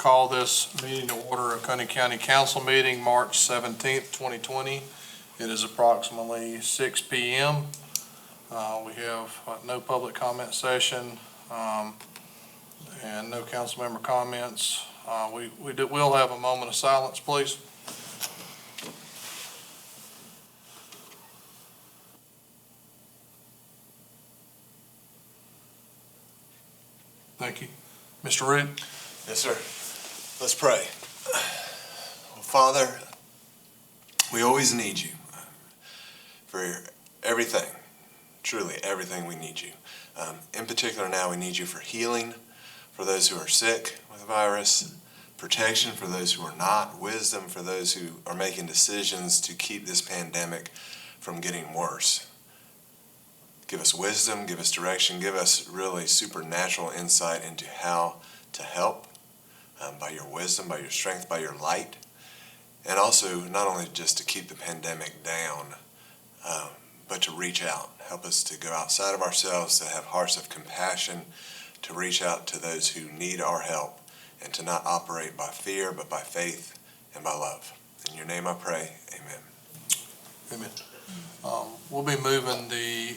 call this meeting to order, Oconee County Council meeting, March 17th, 2020. It is approximately 6 p.m. We have no public comment session and no council member comments. We'll have a moment of silence, please. Thank you. Mr. Root? Yes, sir. Let's pray. Well, Father, we always need you for everything, truly everything we need you. In particular now we need you for healing for those who are sick with the virus, protection for those who are not, wisdom for those who are making decisions to keep this pandemic from getting worse. Give us wisdom, give us direction, give us really supernatural insight into how to help by your wisdom, by your strength, by your light. And also not only just to keep the pandemic down, but to reach out. Help us to go outside of ourselves, to have hearts of compassion, to reach out to those who need our help, and to not operate by fear, but by faith and by love. In your name I pray, amen. Amen. We'll be moving the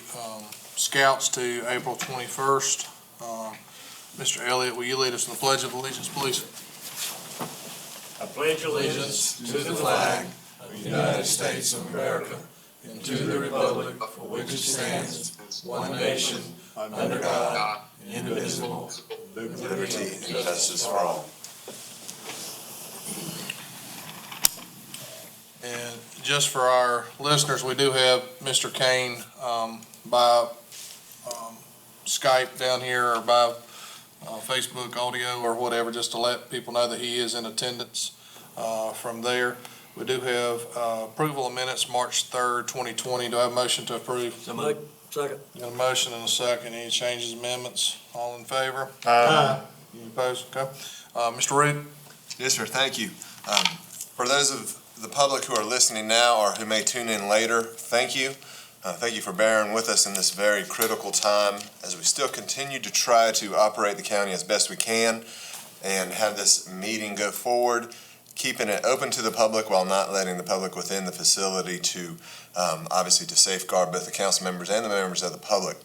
scouts to April 21st. Mr. Elliott, will you lead us in the Pledge of Allegiance, please? I pledge allegiance to the flag of the United States of America and to the republic for which it stands, one nation, under God, indivisible, with Liberty and justice for all. And just for our listeners, we do have Mr. Kane by Skype down here or by Facebook audio or whatever, just to let people know that he is in attendance from there. We do have approval of minutes, March 3rd, 2020. Do I have a motion to approve? So moved. Second. Got a motion and a second. Any changes, amendments? All in favor? Aye. Any opposed? Okay. Mr. Root? Yes, sir. Thank you. For those of the public who are listening now or who may tune in later, thank you. Thank you for bearing with us in this very critical time as we still continue to try to operate the county as best we can and have this meeting go forward, keeping it open to the public while not letting the public within the facility to obviously to safeguard both the council members and the members of the public.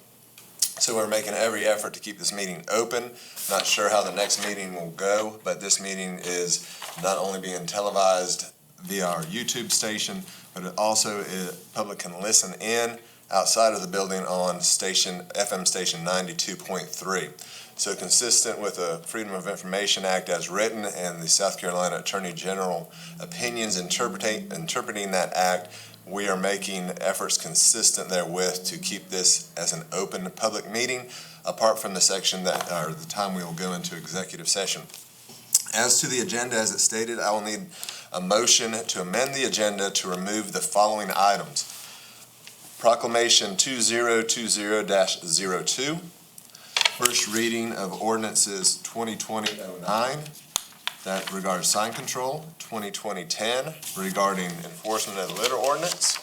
So we're making every effort to keep this meeting open. Not sure how the next meeting will go, but this meeting is not only being televised via our YouTube station, but it also public can listen in outside of the building on FM station 92.3. So consistent with the Freedom of Information Act as written and the South Carolina Attorney General opinions interpreting that act, we are making efforts consistent therewith to keep this as an open public meeting, apart from the section that, or the time we will go into executive session. As to the agenda, as it stated, I will need a motion to amend the agenda to remove the following items. Proclamation 2020-02, first reading of ordinances 2020-09, that regards sign control, 2020-10 regarding enforcement of the litter ordinance,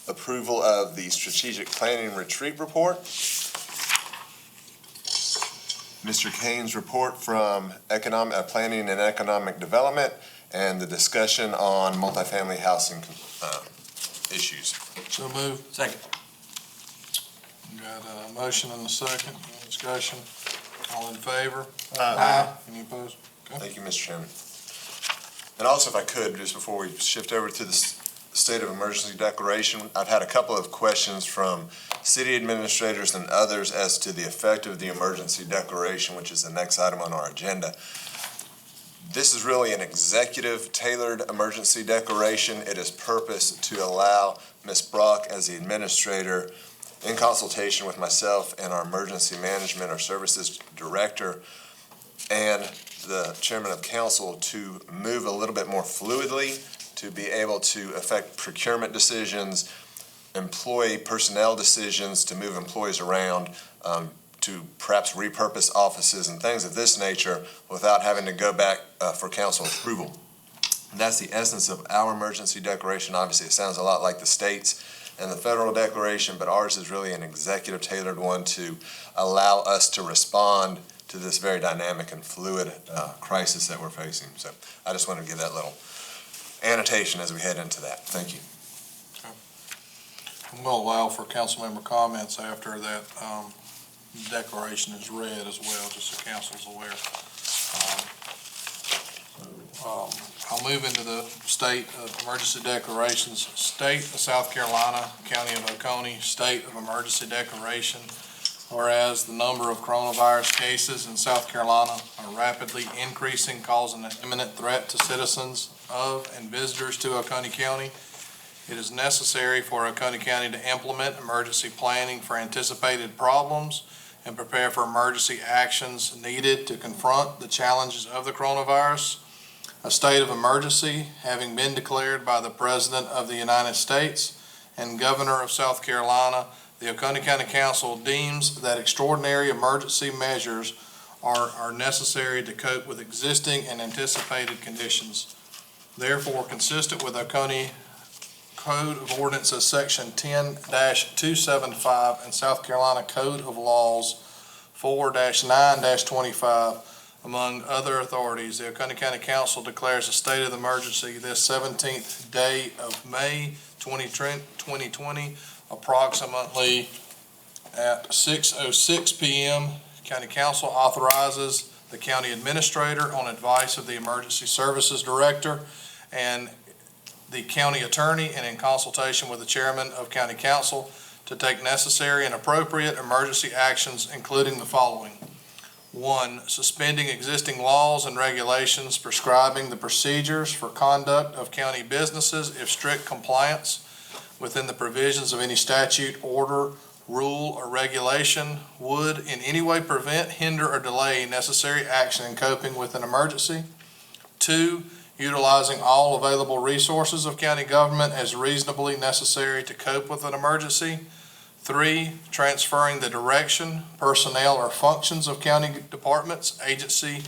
approval of the strategic planning retreat report, Mr. Kane's report from planning and economic development, and the discussion on multifamily housing issues. So moved. Second. Got a motion and a second. Any discussion? All in favor? Aye. Any opposed? Okay. Thank you, Mr. Chairman. And also, if I could, just before we shift over to the state of emergency declaration, I've had a couple of questions from city administrators and others as to the effect of the emergency declaration, which is the next item on our agenda. This is really an executive tailored emergency declaration. It is purposed to allow Ms. Brock as the administrator, in consultation with myself and our emergency management or services director and the chairman of council, to move a little bit more fluidly, to be able to affect procurement decisions, employee personnel decisions, to move employees around, to perhaps repurpose offices and things of this nature without having to go back for council approval. And that's the essence of our emergency declaration. Obviously, it sounds a lot like the state's, and the federal declaration, but ours is really an executive tailored one to allow us to respond to this very dynamic and fluid crisis that we're facing. So I just wanted to give that little annotation as we head into that. Thank you. I'm going to allow for council member comments after that declaration is read as well, just so council's aware. I'll move into the state of emergency declarations. State of South Carolina, County of Oconee, state of emergency declaration. Whereas the number of coronavirus cases in South Carolina are rapidly increasing, causing an imminent threat to citizens of and visitors to Oconee County, it is necessary for Oconee County to implement emergency planning for anticipated problems and prepare for emergency actions needed to confront the challenges of the coronavirus. A state of emergency having been declared by the President of the United States and Governor of South Carolina, the Oconee County Council deems that extraordinary emergency measures are necessary to cope with existing and anticipated conditions. Therefore, consistent with Oconee Code of Ordinances Section 10-275 and South Carolina Code of Laws 4-9-25, among other authorities, the Oconee County Council declares a state of emergency this 17th day of May 2020, approximately at 6:06 p.m. County Council authorizes the county administrator on advice of the Emergency Services Director and the county attorney and in consultation with the chairman of county council to take necessary and appropriate emergency actions, including the following. 1, suspending existing laws and regulations prescribing the procedures for conduct of county businesses if strict compliance within the provisions of any statute, order, rule, or regulation would in any way prevent, hinder, or delay necessary action in coping with an emergency. 2, utilizing all available resources of county government as reasonably necessary to cope with an emergency. 3, transferring the direction, personnel, or functions of county departments, agencies,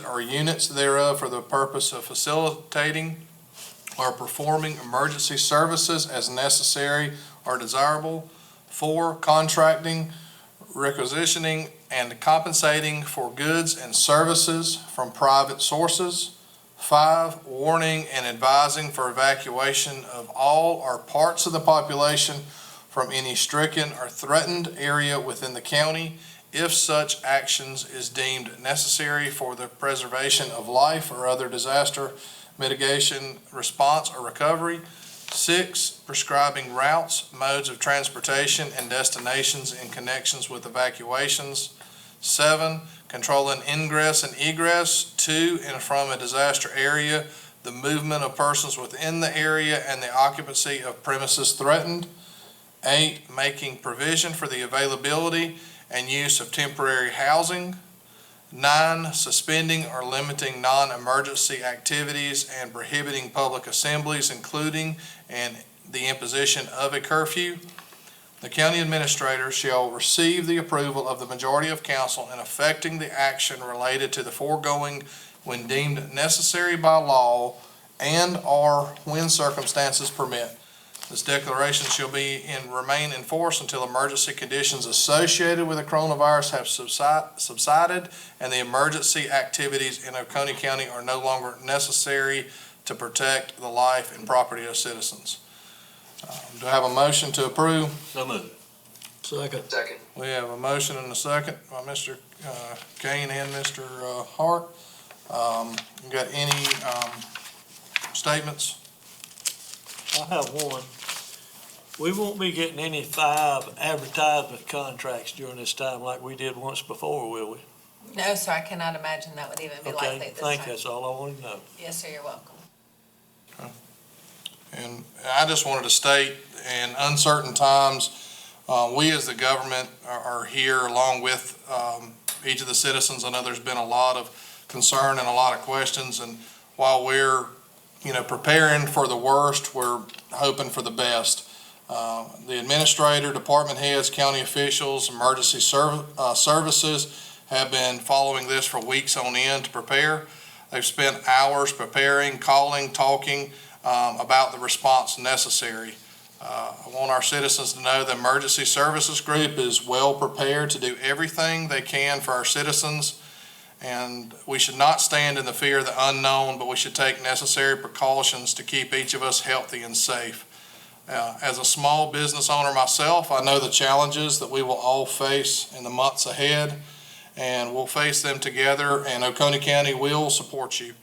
or units thereof for the purpose of facilitating or performing emergency services as necessary or desirable. 4, contracting, requisitioning, and compensating for goods and services from private sources. 5, warning and advising for evacuation of all or parts of the population from any stricken or threatened area within the county if such actions is deemed necessary for the preservation of life or other disaster mitigation, response, or recovery. 6, prescribing routes, modes of transportation, and destinations in connections with evacuations. 7, controlling ingress and egress to and from a disaster area, the movement of persons within the area, and the occupancy of premises threatened. 8, making provision for the availability and use of temporary housing. 9, suspending or limiting non-emergency activities and prohibiting public assemblies, including and the imposition of a curfew. The county administrator shall receive the approval of the majority of council in effecting the action related to the foregoing when deemed necessary by law and or when circumstances permit. This declaration shall remain in force until emergency conditions associated with the coronavirus have subsided and the emergency activities in Oconee County are no longer necessary to protect the life and property of citizens. Do I have a motion to approve? So moved. Second. We have a motion and a second by Mr. Kane and Mr. Hart. Got any statements? I have one. We won't be getting any 5 advertisement contracts during this time like we did once before, will we? No, sir, I cannot imagine that would even be likely Okay, this thank time. you. That's all I wanted to know. Yes, sir, you're welcome. And I just wanted to state, in uncertain times, we as the government are here along with each of the citizens. I know there's been a lot of concern and a lot of questions, and while we're preparing for the worst, we're hoping for the best. The administrator, department heads, county officials, emergency services have been following this for weeks on end to prepare. They've spent hours preparing, calling, talking about the response necessary. I want our citizens to know the Emergency Services Group is well prepared to do everything they can for our citizens. And we should not stand in the fear of the unknown, but we should take necessary precautions to keep each of us healthy and safe. As a small business owner myself, I know the challenges that we will all face in the months ahead, and we'll face them together, and Oconee County will support you.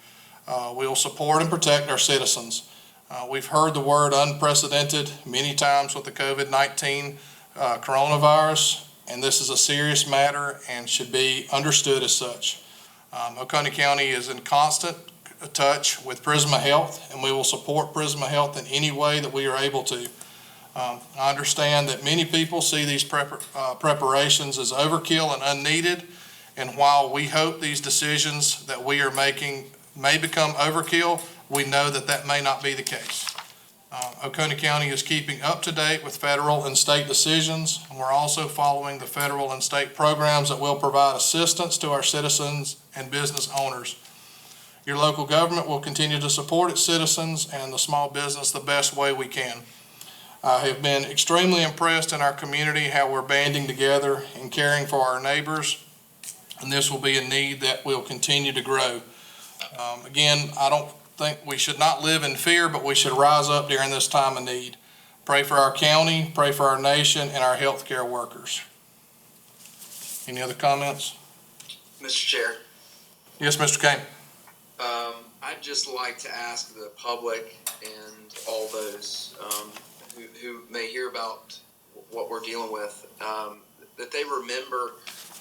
We'll support and protect our citizens. We've heard the word unprecedented many times with the COVID-19 coronavirus, and this is a serious matter and should be understood as such. Oconee County is in constant touch with Prisma Health, and we will support Prisma Health in any way that we are able to. I understand that many people see these preparations as overkill and unneeded, and while we hope these decisions that we are making may become overkill, we know that that may not be the case. Oconee County is keeping up to date with federal and state decisions, and we're also following the federal and state programs that will provide assistance to our citizens and business owners. Your local government will continue to support its citizens and the small business the best way we can. I have been extremely impressed in our community how we're banding together and caring for our neighbors, and this will be a need that will continue to grow. Again, I don't think we should not live in fear, but we should rise up during this time of need. Pray for our county, pray for our nation, and our healthcare workers. Any other comments? Mr. Chair, Yes, Mr. Kane. I'd just like to ask the public and all those who may hear about what we're dealing with, that they remember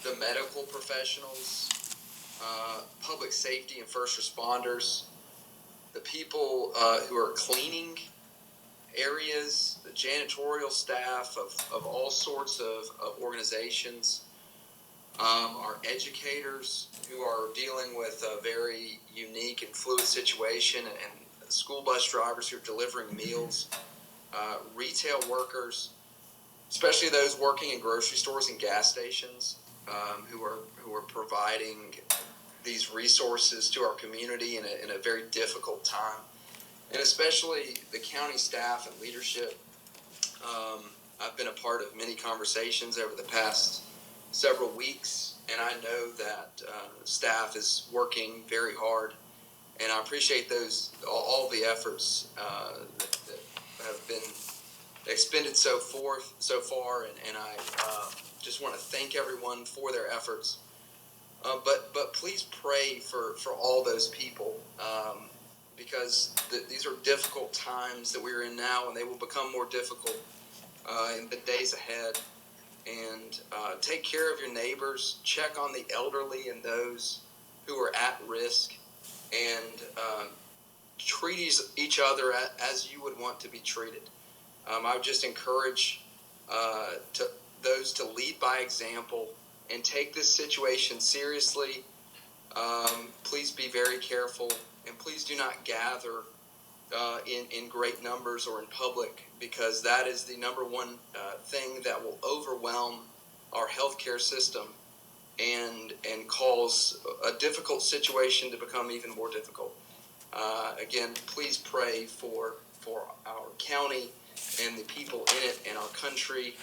the medical professionals, public safety and first responders, the people who are cleaning areas, the janitorial staff of all sorts of organizations, our educators who are dealing with a very unique and fluid situation, and school bus drivers who are delivering meals, retail workers, especially those working in grocery stores and gas stations, who are providing these resources to our community in a very difficult time, and especially the county staff and leadership. I've been a part of many conversations over the past several weeks, and I know that staff is working very hard, and I appreciate all the efforts that have been expended so far, and I just want to thank everyone for their efforts. But please pray for all those people, because these are difficult times that we're in now, and they will become more difficult in the days ahead. And take care of your neighbors, check on the elderly and those who are at risk, and treat each other as you would want to be treated. I would just encourage those to lead by example and take this situation seriously. Please be very careful, and please do not gather in great numbers or in public, because that is the number one thing that will overwhelm our healthcare system and cause a difficult situation to become even more difficult. Again, please pray for our county and the people in it, and our country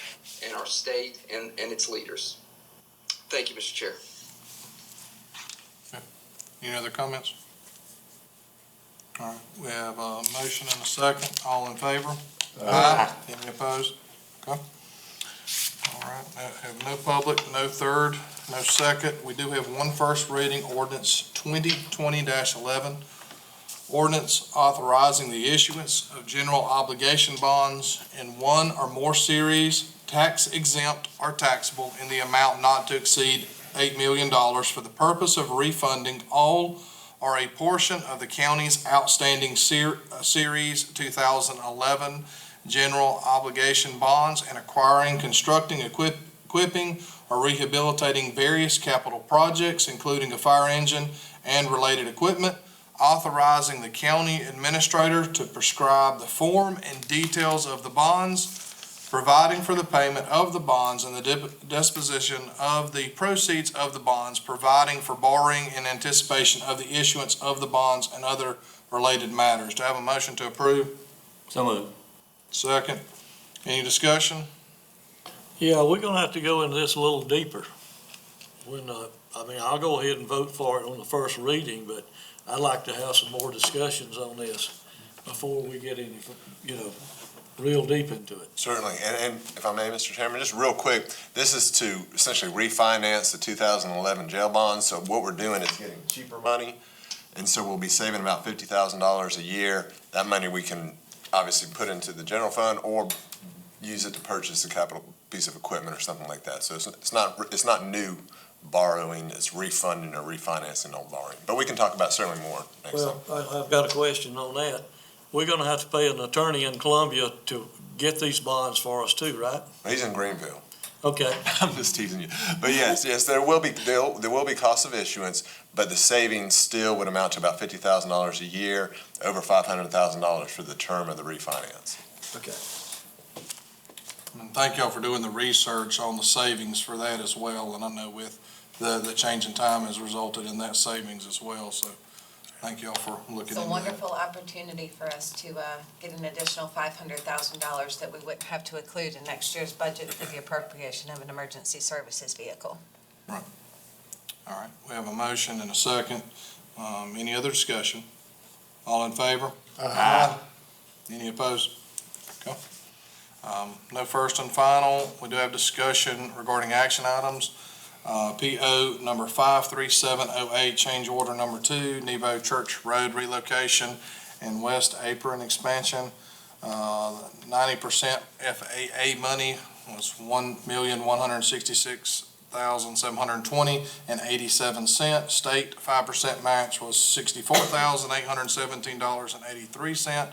and our state and its leaders. Thank you, Mr. Chair. Okay. Any other comments? All right, we have a motion and a second. All in favor? Aye. Any opposed? Okay. All right, I have no public, no third, no second. We do have one first reading, ordinance 2020-11. Ordinance authorizing the issuance of general obligation bonds in one or more series, tax exempt or taxable, in the amount not to exceed $8 million for the purpose of refunding all or a portion of the county's outstanding Series 2011 general obligation bonds, and acquiring, constructing, equipping, or rehabilitating various capital projects, including a fire engine and related equipment, authorizing the county administrator to prescribe the form and details of the bonds, providing for the payment of the bonds and the disposition of the proceeds of the bonds, providing for borrowing in anticipation of the issuance of the bonds and other related matters. Do I have a motion to approve? So moved. Second. Any discussion? Yeah, we're gonna have to go into this a little deeper. I'll go ahead and vote for it on the first reading, but I'd like to have some more discussions on this before we get any, real deep into it. Certainly, and if I may, Mr. Chairman, just real quick, this is to essentially refinance the 2011 jail bonds, so what we're doing is getting cheaper money, and so we'll be saving about $50,000 a year. That money we can obviously put into the general fund or use it to purchase a capital piece of equipment or something like that. So it's not new borrowing, it's refunding or refinancing old borrowing. But we can talk about certainly more next time. Well, I've got a question on that. We're gonna have to pay an attorney in Columbia to get these bonds for us too, right? He's in Greenville. Okay, I'm just teasing you. But yes, there will be cost of issuance, but the savings still would amount to about $50,000 a year, over $500,000 for the term of the refinance. okay. And thank y'all for doing the research on the savings for that as well. And I know with the change in time has resulted in that savings as well. So thank y'all for looking It's into a that. wonderful opportunity for us to get an additional $500,000 that we wouldn't have to include in next year's budget for the appropriation of an emergency services vehicle. All right, we have a motion and a second. Any other discussion? All in favor? Any opposed? Okay. No first and final. We do have discussion regarding action items. PO number 53708, change order number 2, Nebo Church Road relocation and West Apron expansion. 90% FAA money was $1,166,720.87. State 5% match was $64,817.83.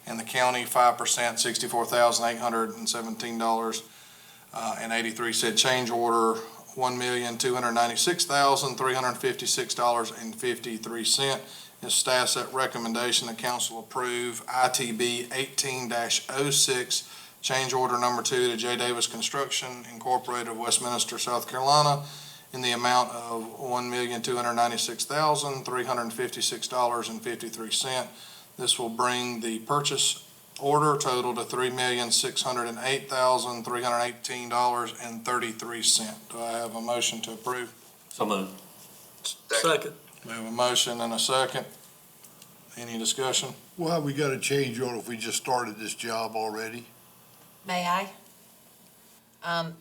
And the county 5%, $64,817.83. Change order $1,296,356.53. It's staff's recommendation the council approve ITB 18-06, change order number 2 to J. Davis Construction Incorporated of Westminster, South Carolina, in the amount of $1,296,356.53. This will bring the purchase order total to $3,608,318.33. Do I have a motion to approve? So moved. Second. We have a motion and a second. Any discussion? Well, we got a change order if we just started this job already. May I?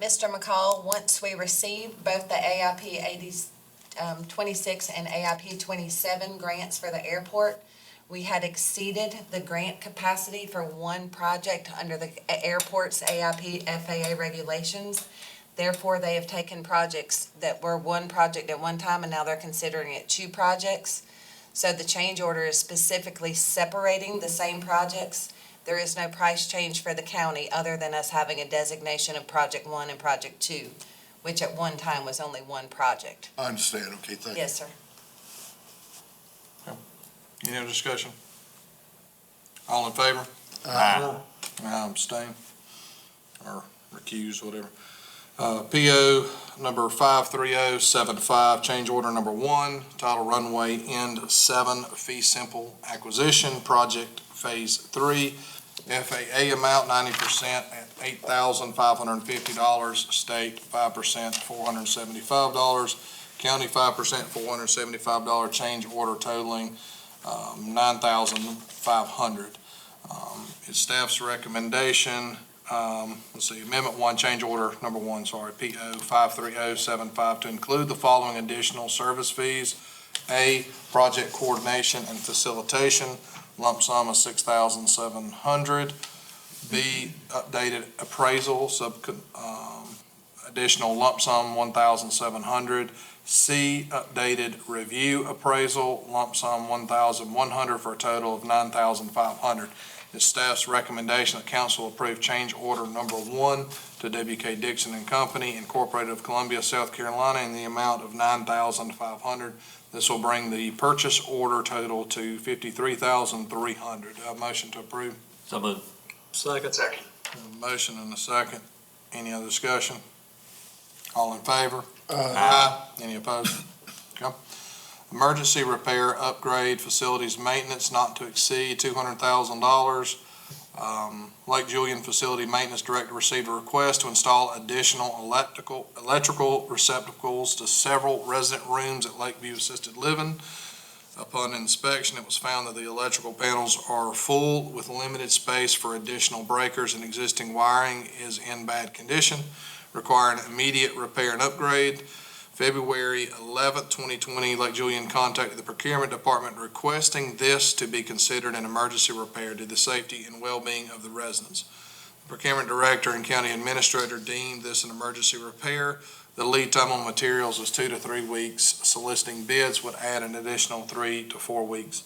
Mr. McCall, once we received both the AIP 26 and AIP 27 grants for the airport, we had exceeded the grant capacity for one project under the airport's AIP FAA regulations. Therefore, they have taken projects that were one project at one time, and now they're considering it 2 projects. So the change order is specifically separating the same projects. There is no price change for the county other than us having a designation of Project 1 and Project 2, which at one time was only one project. I understand, okay, thank you. Yes, sir. Any other discussion? All in favor? Aye. I abstain or recuse, whatever. PO number 53075, change order number 1, title runway end 7, fee simple acquisition, project phase 3. FAA amount 90% at $8,550, state 5% $475, county 5% $475, change order totaling $9,500. It's staff's recommendation. Let's see, Amendment 1, change order number 1, PO 53075, to include the following additional service fees. A, project coordination and facilitation, lump sum of $6,700. B, updated appraisal, additional lump sum $1,700. C, updated review appraisal, lump sum $1,100 for a total of $9,500. It's staff's recommendation that council approve change order number 1 to WK Dixon and Company Incorporated of Columbia, South Carolina, in the amount of $9,500. This will bring the purchase order total to $53,300. A motion to approve? So moved. Second. Second. A motion and a second. Any other discussion? All in favor? Aye. Any opposed? Okay. Emergency repair upgrade facilities maintenance not to exceed $200,000. Lake Julian Facility Maintenance Director received a request to install additional electrical receptacles to several resident rooms at Lakeview Assisted Living. Upon inspection, it was found that the electrical panels are full with limited space for additional breakers, and existing wiring is in bad condition, requiring immediate repair and upgrade. February 11th, 2020, Lake Julian contacted the procurement department requesting this to be considered an emergency repair to the safety and well-being of the residents. The procurement director and county administrator deemed this an emergency repair. The lead time on materials was 2 to 3 weeks. Soliciting bids would add an additional 3 to 4 weeks.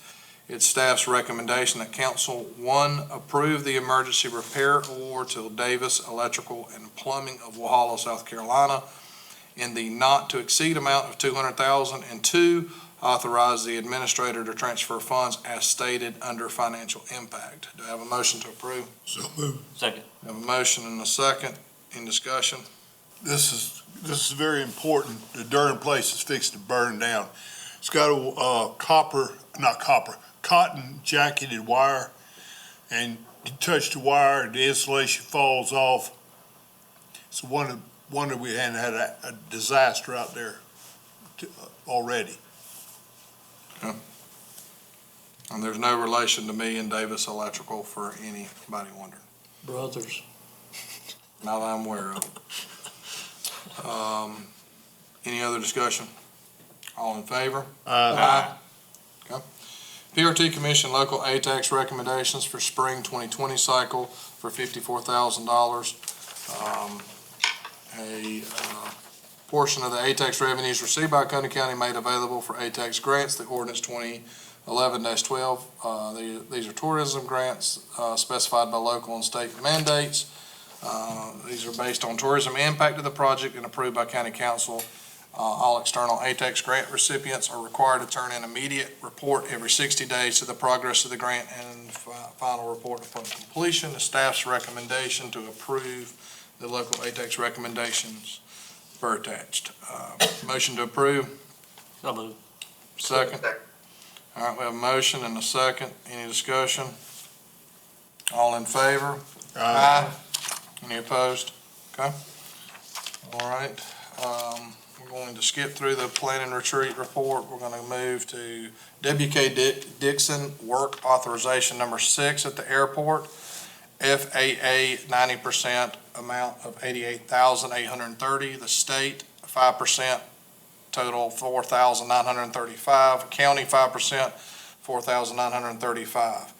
It's staff's recommendation that council, 1, approve the emergency repair award to Davis Electrical and Plumbing of Walhalla, South Carolina, in the not to exceed amount of $200,000, and 2, authorize the administrator to transfer funds as stated under financial impact. Do I have a motion to approve? So moved. Second. I have a motion and a second. In discussion? This is very important. The Durham place is fixed to burn down. It's got a cotton jacketed wire, and you touch the wire, the insulation falls off. It's wonder we hadn't had a disaster out there already. And there's no relation to me and Davis Electrical, for anybody wondering. Brothers. Not that I'm aware of. Any other discussion? All in favor? Aye. Okay. PRT Commission local A-tax recommendations for spring 2020 cycle for $54,000. A portion of the A-tax revenues received by Coney County made available for A-tax grants, the ordinance 2011-12. These are tourism grants specified by local and state mandates. These are based on tourism impact of the project and approved by county council. All external A-tax grant recipients are required to turn in immediate report every 60 days to the progress of the grant and final report upon completion. The staff's recommendation to approve the local A-tax recommendations are attached. Motion to approve. So moved. Second. All right, we have a motion and a second. Any discussion? All in favor? Aye. Any opposed? Okay. All right. We're going to skip through the plan and retreat report. We're going to move to W.K. Dixon work authorization number 6 at the airport. FAA 90% amount of $88,830. The state 5%, total $4,935. County 5%, $4,935.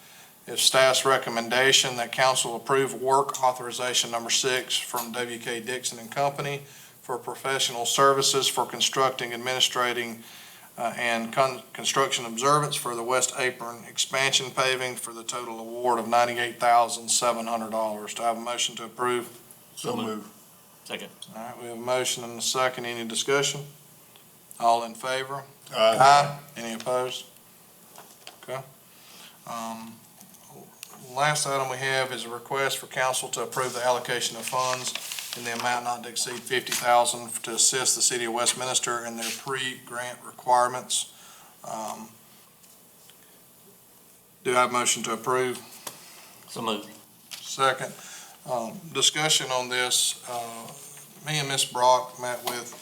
It's staff's recommendation that council approve work authorization number 6 from W.K. Dixon and Company for professional services for constructing, administrating, and construction observance for the West Apron expansion paving for the total award of $98,700. Do I have a motion to approve? So moved. Second. All right, we have a motion and a second. Any discussion? All in favor? Aye. Any opposed? Okay. Last item we have is a request for council to approve the allocation of funds in the amount not to exceed $50,000 to assist the city of Westminster in their pre-grant requirements. Do I have a motion to approve? So moved. Second. Discussion on this. Me and Ms. Brock met with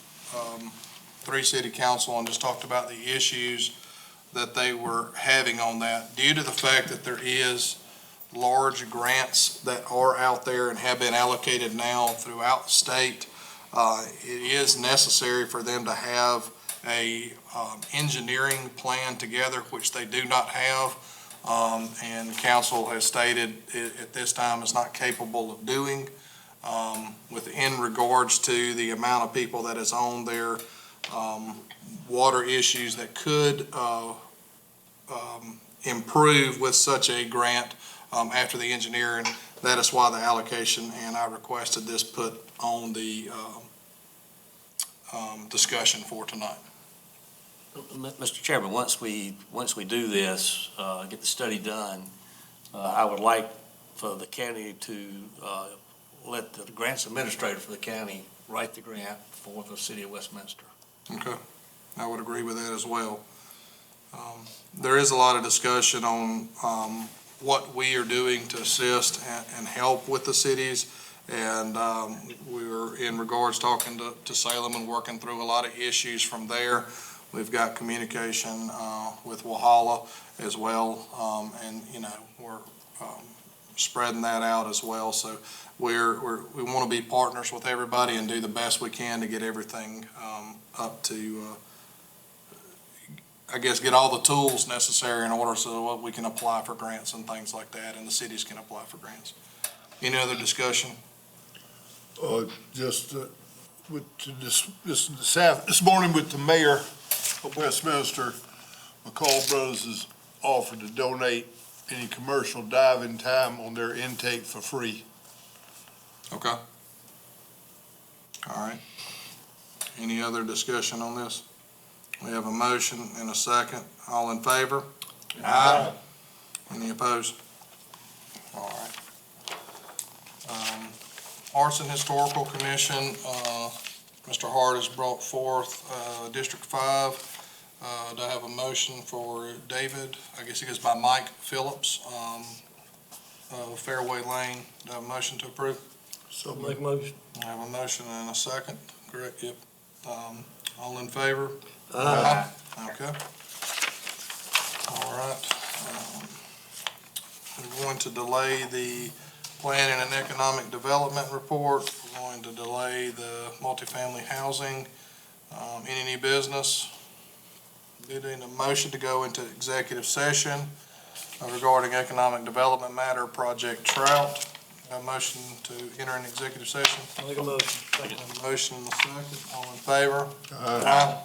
3 city council and just talked about the issues that they were having on that due to the fact that there is large grants that are out there and have been allocated now throughout the state. It is necessary for them to have a engineering plan together, which they do not have. And council has stated at this time is not capable of doing within regards to the amount of people that is on their water issues that could improve with such a grant after the engineering. That is why the allocation, and I requested this put on the discussion for tonight. Mr. Chairman, once we do this, get the study done, I would like for the county to let the grants administrator for the county write the grant for the city of Westminster. Okay, I would agree with that as well. There is a lot of discussion on what we are doing to assist and help with the cities. And we were in regards talking to Salem and working through a lot of issues from there. We've got communication with Wahala as well, and, we're spreading that out as well. So we want to be partners with everybody and do the best we can to get everything up to, I guess, get all the tools necessary in order so that we can apply for grants and things like that, and the cities can apply for grants. Any other discussion? Just this morning with the mayor of Westminster, McCall Brothers has offered to donate any commercial diving time on their intake for free. Okay. All right. Any other discussion on this? We have a motion and a second. All in favor? Aye. Any opposed? All right. Arson Historical Commission, Mr. Hart has brought forth District 5. Do I have a motion for David? I guess he goes by Mike Phillips, Fairway Lane. Do I have a motion to approve? So make a motion. I have a motion and a second, correct? Yep. All in favor? Aye. Okay. All right. We're going to delay the planning and economic development report. We're going to delay the multifamily housing. Any new business? Need a motion to go into executive session regarding economic development matter, Project Trout. A motion to enter an executive session. Make a motion. A motion and a second. All in favor? Aye.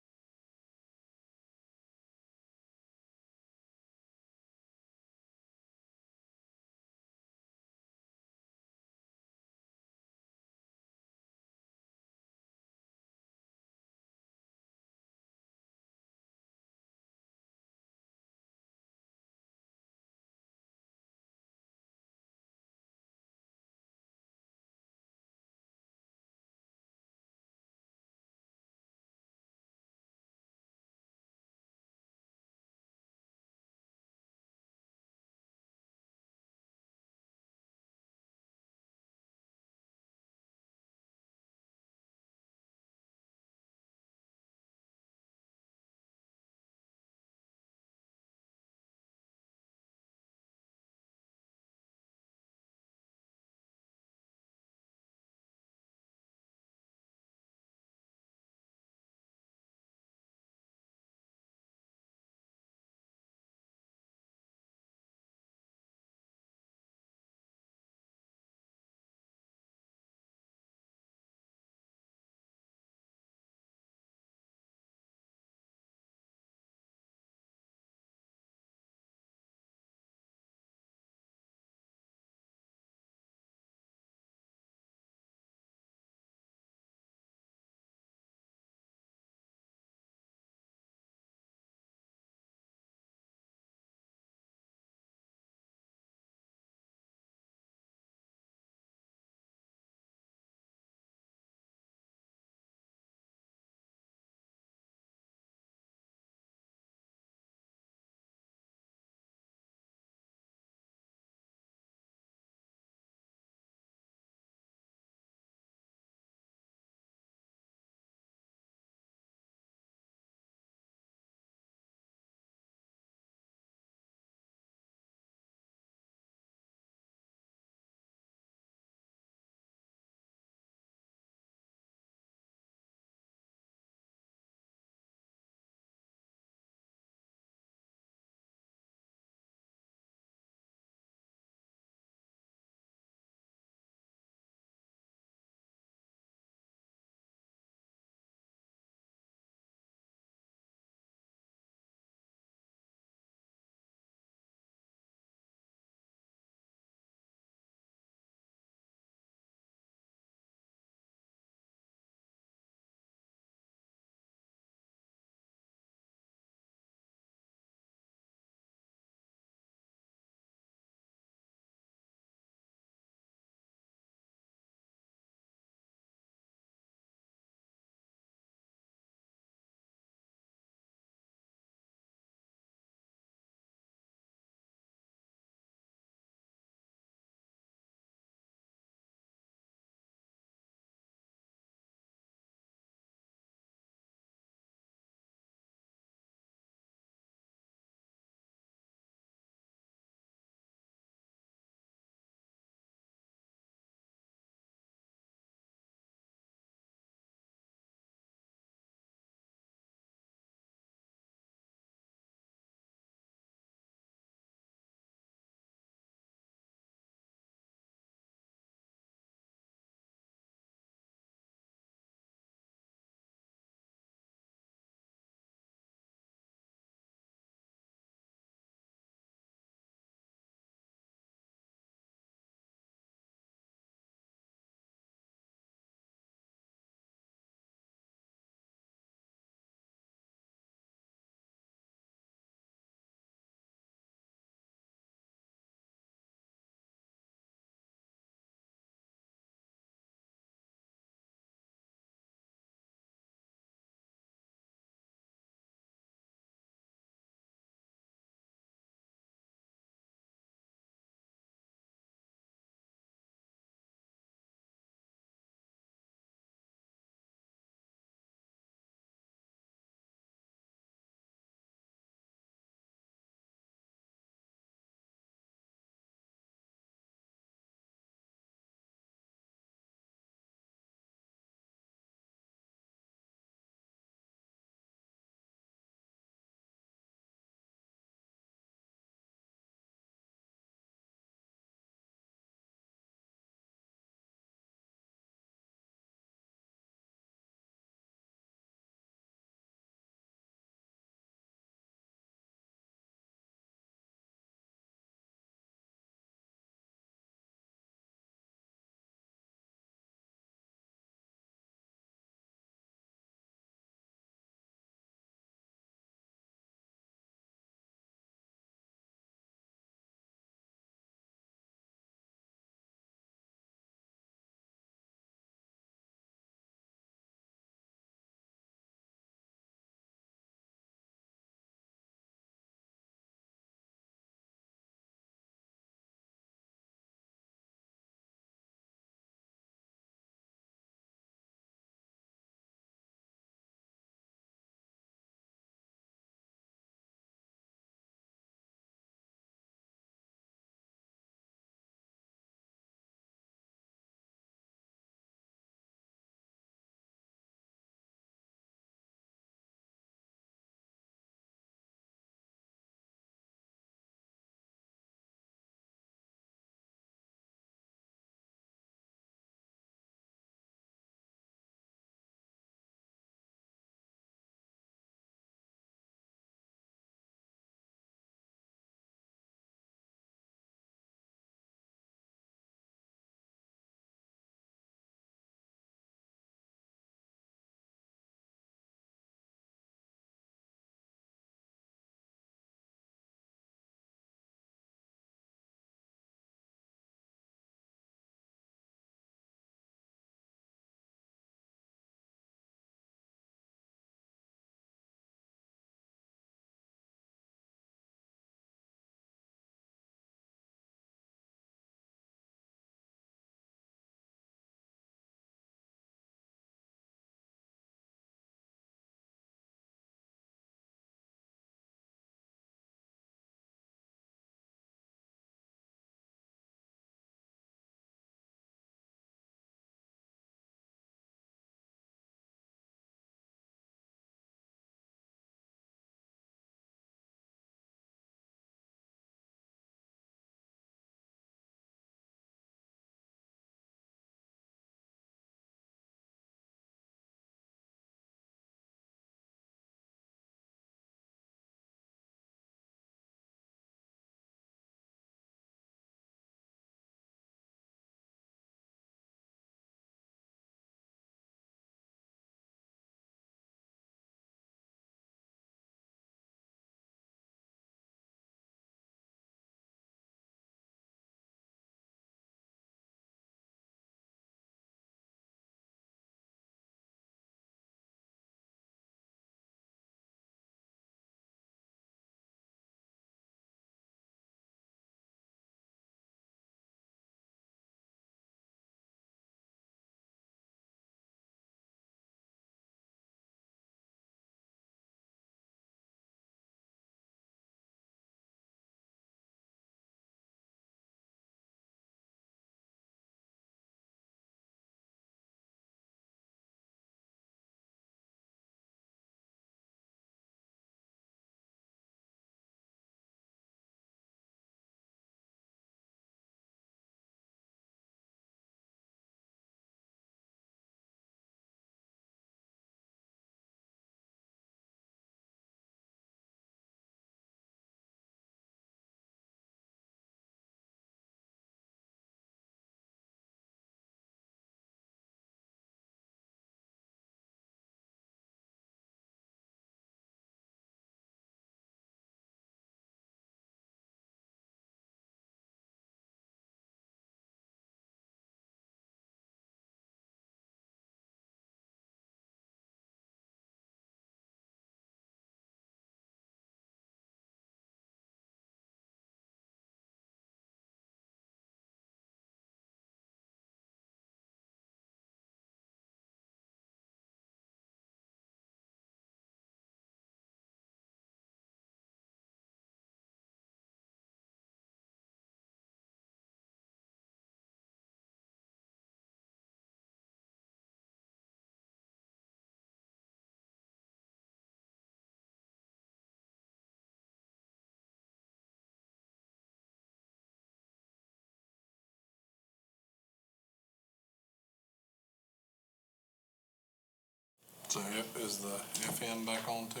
So is the FN back on too?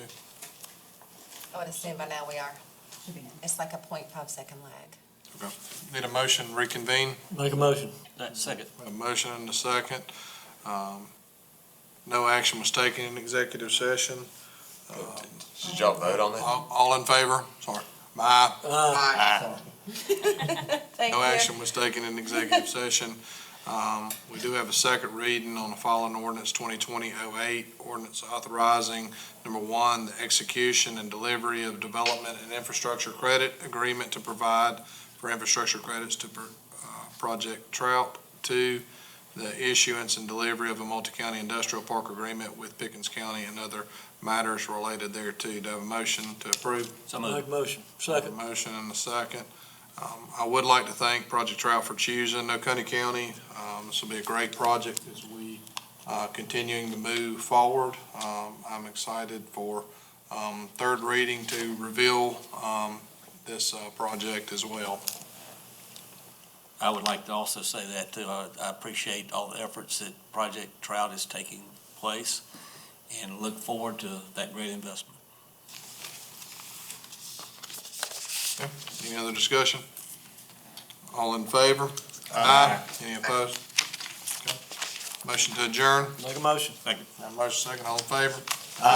I would assume by now we are. It's like a 0.5 second lag. Okay. Need a motion to reconvene? Make a motion. Second. A motion and a second. No action was taken in executive session. Did y'all vote on that? All in favor? Sorry. Aye. Aye. Thank No you. action was taken in executive session. We do have a second reading on the following ordinance 2020-08, ordinance authorizing, number one, the execution and delivery of development and infrastructure credit agreement to provide for infrastructure credits to Project Trout. Two, the issuance and delivery of a multi-county industrial park agreement with Pickens County and other matters related thereto. Do I have a motion to approve? So Make moved. a motion. A Second. motion and a second. I would like to thank Project Trout for choosing Oconee County. This will be a great project as we continuing to move forward. I'm excited for third reading to reveal this project as well. I would like to also say that too. I appreciate all the efforts that Project Trout is taking place and look forward to that great investment. Okay. Any other discussion? All in favor? Aye. Any opposed? Okay. Motion to adjourn. Make a motion. Thank you. Motion second, all in favor?